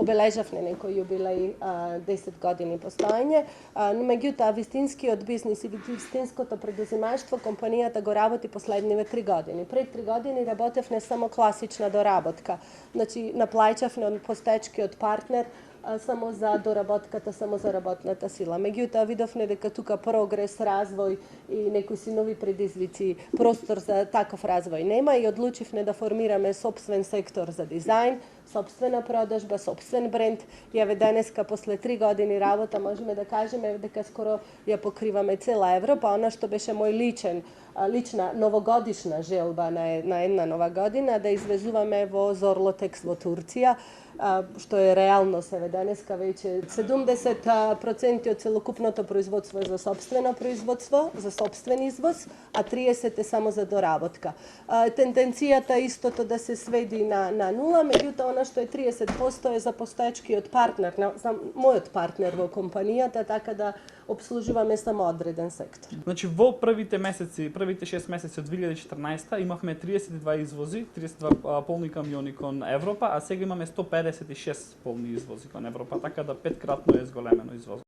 obeležavne некој јубилеј 10 години постоење. Меѓутоа, вистинскиот бизнис и вистинското предузимаштво компанијата го работи последниве 3 години. Пред 3 години работевме само класична доработка. Значи, наплаќавме од постечкиот партнер само за доработката, само за работната сила. Меѓутоа, видовме дека тука прогрес, развој и некои си нови предизвици, простор за таков развој нема и одлучивме да формираме собствен сектор за дизајн, собствена продажба, собствен бренд. И еве денеска, после 3 години работа, можеме да кажеме дека скоро ја покриваме цела Европа. Она што беше мој лична новогодишна желба на една нова година, да извезуваме во Зорлотекс во Турција, што е реалност еве денеска веќе 70% од целокупното производство е за собствено производство, за собствен извоз, а 30 е само за доработка. Тенденцијата истото да се сведи на нула, меѓутоа она што е 30% е за постечкиот партнер, за мојот партнер во компанијата, така да обслужуваме само одреден сектор. Значи во првите 6 месеци од 2014 имавме 32 извози, 32 полни камиони кон Европа, а сега имаме 156 полни извози кон Европа, така да 5-кратно е зголемено извоз.